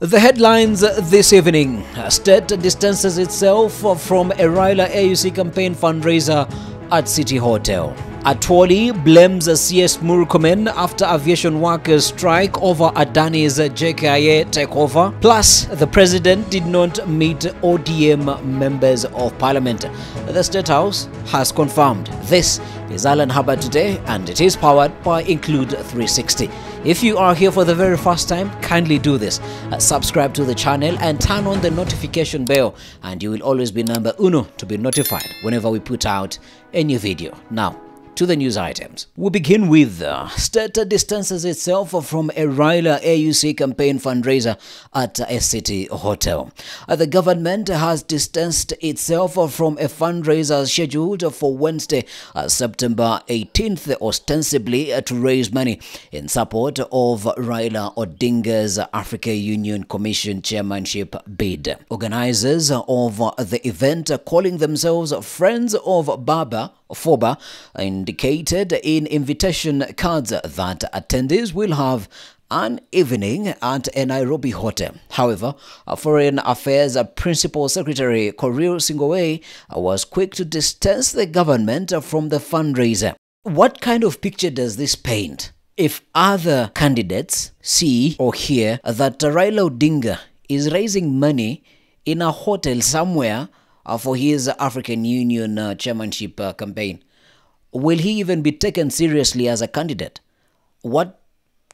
The headlines this evening: State distances itself from a RAILA AUC campaign fundraiser at City Hotel. Atwoli blames CS Murkomen after aviation workers strike over Adani's JKIA takeover. Plus, the president did not meet ODM members of parliament. The State House has confirmed. This is Alan Hubbard today, and it is powered by Include 360. If you are here for the very first time, kindly do this. Subscribe to the channel and turn on the notification bell, and you will always be number uno to be notified whenever we put out a new video. Now, to the news items. We begin with State distances itself from a RAILA AUC campaign fundraiser at a City Hotel. The government has distanced itself from a fundraiser scheduled for Wednesday, September 18th, ostensibly to raise money in support of Raila Odinga's Africa Union Commission chairmanship bid. Organizers of the event, calling themselves Friends of FOBA, indicated in invitation cards that attendees will have an evening at a Nairobi hotel. However, Foreign Affairs Principal Secretary Korir Singoway was quick to distance the government from the fundraiser. What kind of picture does this paint? If other candidates see or hear that Raila Odinga is raising money in a hotel somewhere for his African Union chairmanship campaign, will he even be taken seriously as a candidate? What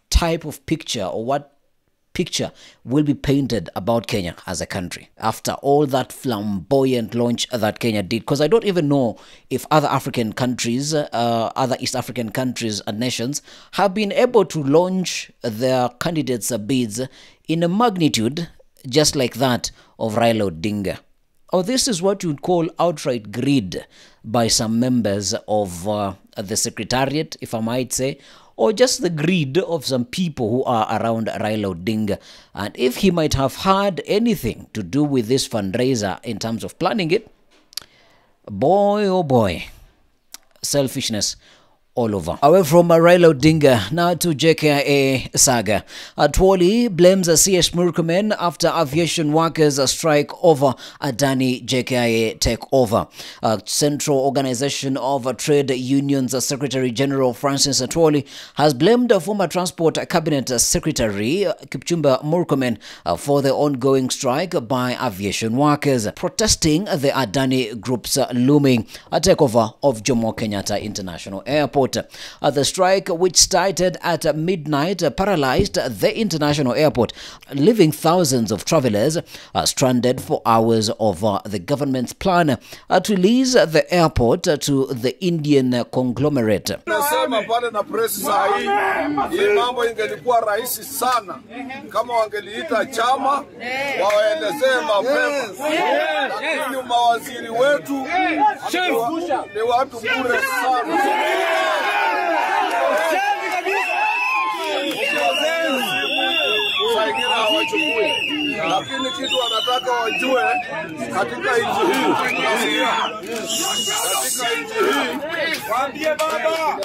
type of picture or what picture will be painted about Kenya as a country after all that flamboyant launch that Kenya did? Because I don't even know if other African countries, other East African countries and nations have been able to launch their candidates' bids in a magnitude just like that of Raila Odinga. Or this is what you'd call outright greed by some members of the Secretariat, if I might say, or just the greed of some people who are around Raila Odinga. And if he might have had anything to do with this fundraiser in terms of planning it, boy oh boy, selfishness all over. Away from Raila Odinga, now to JKIA saga. Atwoli blames CS Murkomen after aviation workers strike over Adani JKIA takeover. Central Organization of Trade Unions Secretary General Francis Atwoli has blamed former Transport Cabinet Secretary Kipchumba Murkomen for the ongoing strike by aviation workers, protesting the Adani Group's looming takeover of Jomo Kenyatta International Airport. The strike, which started at midnight, paralyzed the international airport, leaving thousands of travelers stranded for hours over the government's plan to lease the airport to the Indian conglomerate. Nasema pale na press saa hii mambo ingelikuwa rahisi sana kama wangeliita chama waelezee mapema, lakini mawaziri wetu ni watu bure sana. Lakini kitu wanataka wajue katika nchi hii, waambie baba,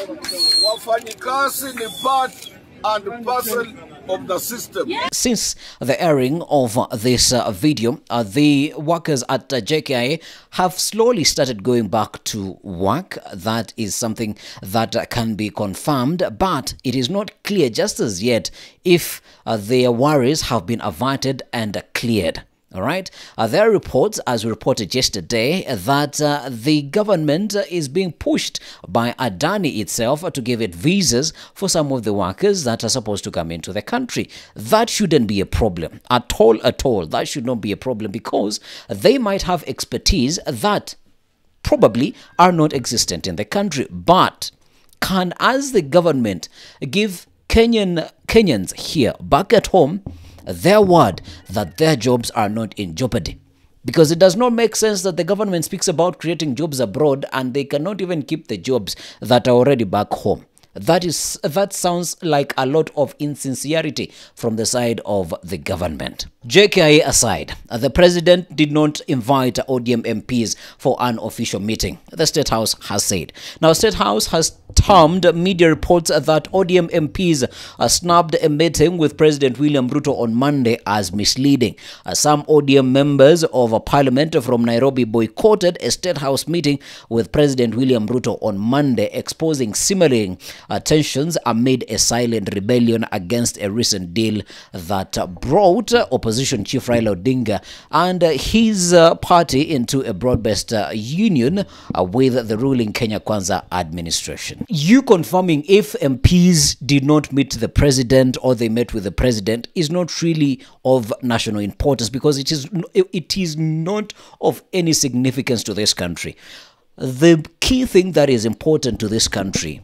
wafanyikazi ni part and parcel of the system. Since the airing of this video, the workers at JKIA have slowly started going back to work. That is something that can be confirmed, but it is not clear just as yet if their worries have been averted and cleared. All right. There are reports, as we reported yesterday, that the government is being pushed by Adani itself to give it visas for some of the workers that are supposed to come into the country. That shouldn't be a problem at all. That should not be a problem, because they might have expertise that probably are not existent in the country. But can, as the government, give Kenyans here back at home their word that their jobs are not in jeopardy? Because it does not make sense that the government speaks about creating jobs abroad and they cannot even keep the jobs that are already back home. That sounds like a lot of insincerity from the side of the government. JKIA aside, the president did not invite ODM MPs for an official meeting, the State House has said. Now, State House has termed media reports that ODM MPs snubbed a meeting with President William Ruto on Monday as misleading. Some ODM members of parliament from Nairobi boycotted a State House meeting with President William Ruto on Monday, exposing simmering tensions amid a silent rebellion against a recent deal that brought opposition chief RAILA ODINGA and his party into a broad-based union with the ruling Kenya Kwanza administration. You confirming if MPs did not meet the president or they met with the president is not really of national importance, because it is not of any significance to this country. The key thing that is important to this country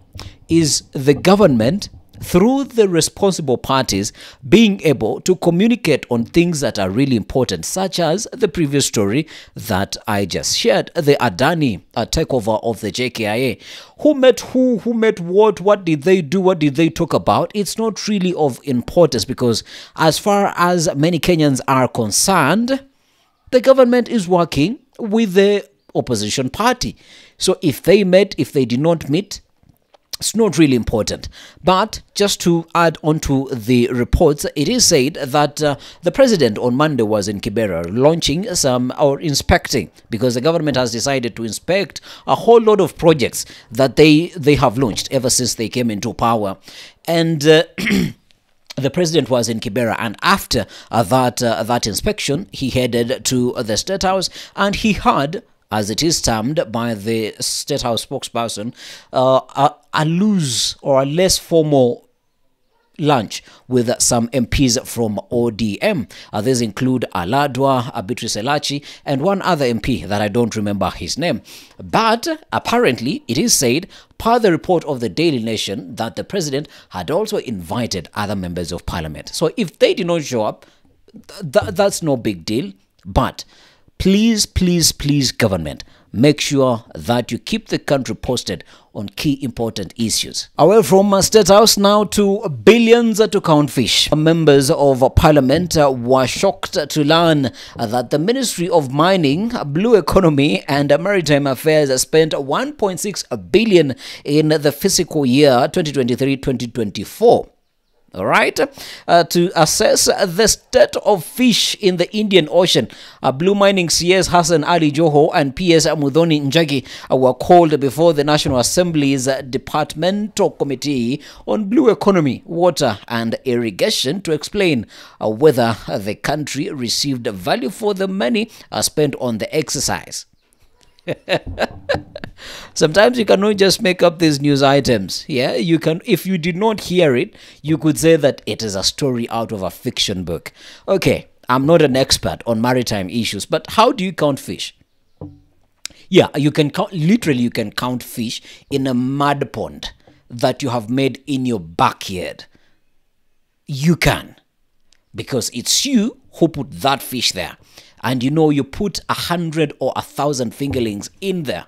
is the government, through the responsible parties, being able to communicate on things that are really important, such as the previous story that I just shared, the Adani takeover of the JKIA. Who met who met what did they do, what did they talk about? It's not really of importance, because as far as many Kenyans are concerned, the government is working with the opposition party. So if they met, if they did not meet, it's not really important. But just to add on to the reports, it is said that the president on Monday was in Kibera launching or inspecting, because the government has decided to inspect a whole lot of projects that they have launched ever since they came into power. And the president was in Kibera, and after that inspection, he headed to the State House, and he had, as it is termed by the State House spokesperson, a loose or a less formal lunch with some MPs from ODM. These include Aladwa, Beatrice Elachi, and one other MP that I don't remember his name. But apparently, it is said, per the report of the Daily Nation, that the president had also invited other members of parliament. So if they did not show up, that's no big deal. But please, please, please, government, make sure that you keep the country posted on key important issues. Away from State House now to billions to count fish. Members of Parliament were shocked to learn that the Ministry of Mining, Blue Economy and Maritime Affairs spent 1.6 billion in the fiscal year 2023-2024. All right, to assess the state of fish in the Indian Ocean. Blue Mining CS Hassan Ali Joho and PS Mudhoni Njagi were called before the National Assembly's Departmental Committee on Blue Economy, Water and Irrigation to explain whether the country received value for the money spent on the exercise. Sometimes you cannot just make up these news items. Yeah, you can. If you did not hear it, you could say that it is a story out of a fiction book. Okay, I'm not an expert on maritime issues, but how do you count fish? Yeah, you can count, literally you can count fish in a mud pond that you have made in your backyard. You can, because it's you who put that fish there. And you know, you put 100 or 1,000 fingerlings in there.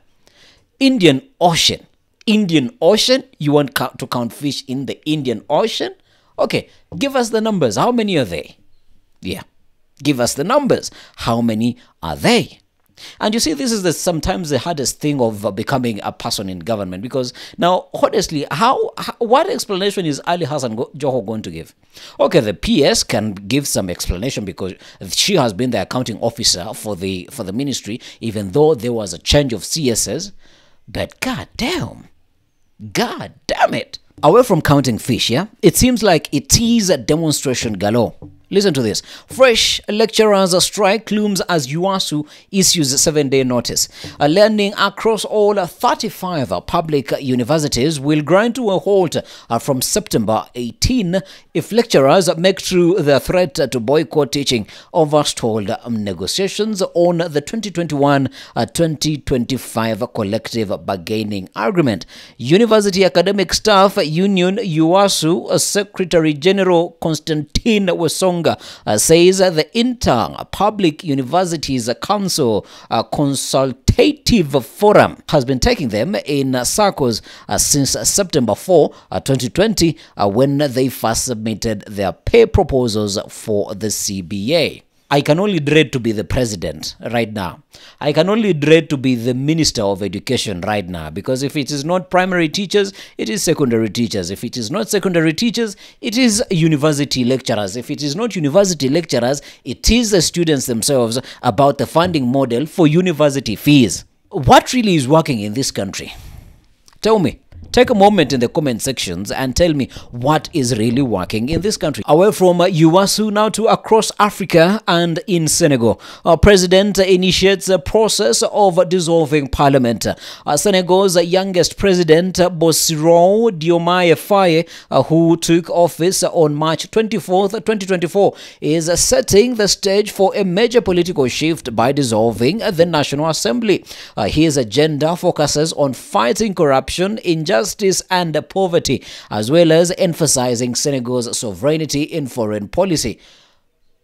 Indian Ocean, you want to count fish in the Indian Ocean? Okay, give us the numbers. How many are they? Yeah, give us the numbers. How many are they? And you see, this is sometimes the hardest thing of becoming a person in government, because now, honestly, what explanation is Ali Hassan Joho going to give? Okay, the PS can give some explanation because she has been the accounting officer for the ministry, even though there was a change of CSS. But god damn it. Away from counting fish, yeah, it seems like it is a demonstration galore. Listen to this. Fresh lecturers strike looms as UASU issues 7-day notice. Learning across all 35 public universities will grind to a halt from September 18 if lecturers make true their threat to boycott teaching over stalled negotiations on the 2021-2025 collective bargaining agreement. University Academic Staff Union UASU Secretary General Constantine Wesonga ODINGA says the Inter-Public Universities Council Consultative Forum has been taking them in circles since September 4, 2020, when they first submitted their pay proposals for the CBA. I can only dread to be the president right now. I can only dread to be the Minister of Education right now, because if it is not primary teachers, it is secondary teachers. If it is not secondary teachers, it is university lecturers. If it is not university lecturers, it is the students themselves about the funding model for university fees. What really is working in this country? Tell me. Take a moment in the comment sections and tell me what is really working in this country. Away from UASU now to across Africa and in Senegal. Our president initiates a process of dissolving parliament. Senegal's youngest president, Bassirou Diomaye Faye, who took office on March 24th, 2024, is setting the stage for a major political shift by dissolving the National Assembly. His agenda focuses on fighting corruption, injustice, and poverty, as well as emphasizing Senegal's sovereignty in foreign policy.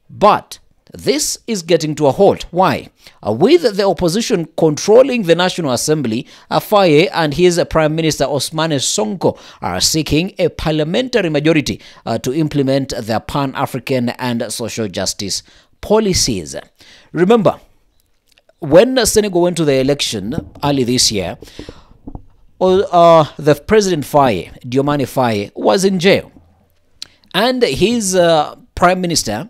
But this is getting to a halt. Why? With the opposition controlling the National Assembly, Faye and his Prime Minister Ousmane Sonko are seeking a parliamentary majority to implement their Pan-African and social justice policies. Remember, when Senegal went to the election early this year, the President Faye, Diomaye Faye, was in jail. And his Prime Minister,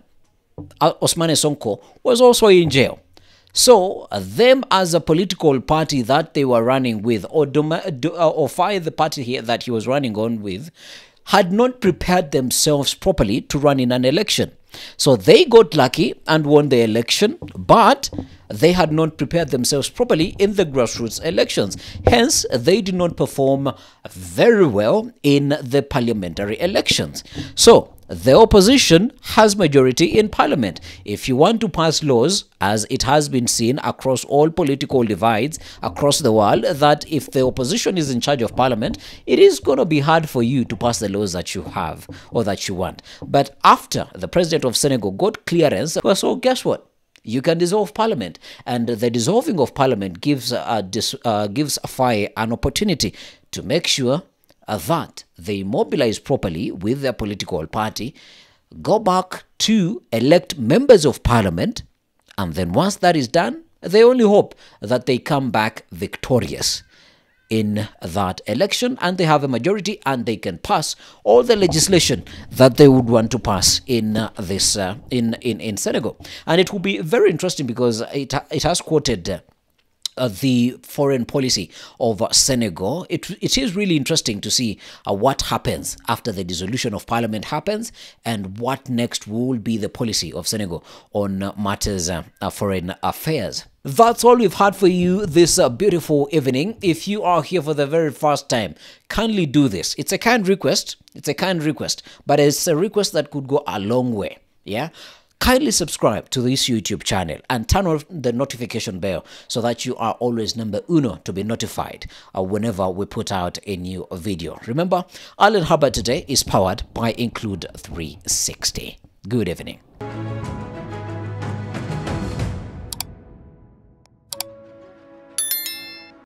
Ousmane Sonko, was also in jail. So, them as a political party that they were running with, or Faye, the party here that he was running on with, had not prepared themselves properly to run in an election. So they got lucky and won the election, but they had not prepared themselves properly in the grassroots elections. Hence, they did not perform very well in the parliamentary elections. So, the opposition has majority in parliament. If you want to pass laws, as it has been seen across all political divides across the world, that if the opposition is in charge of parliament, it is going to be hard for you to pass the laws that you have or that you want. But after the president of Senegal got clearance, so guess what? You can dissolve parliament, and the dissolving of parliament gives Faye an opportunity to make sure that they mobilize properly with their political party, go back to elect members of parliament, and then once that is done, they only hope that they come back victorious in that election, and they have a majority, and they can pass all the legislation that they would want to pass in this in Senegal. And it will be very interesting because it has quoted the foreign policy of Senegal. It is really interesting to see what happens after the dissolution of parliament happens, and what next will be the policy of Senegal on matters foreign affairs. That's all we've had for you this beautiful evening. If you are here for the very first time, kindly do this. It's a kind request. It's a kind request, but it's a request that could go a long way. Yeah. Kindly subscribe to this YouTube channel and turn on the notification bell so that you are always number uno to be notified whenever we put out a new video. Remember, Island Harbor today is powered by Include 360. Good evening.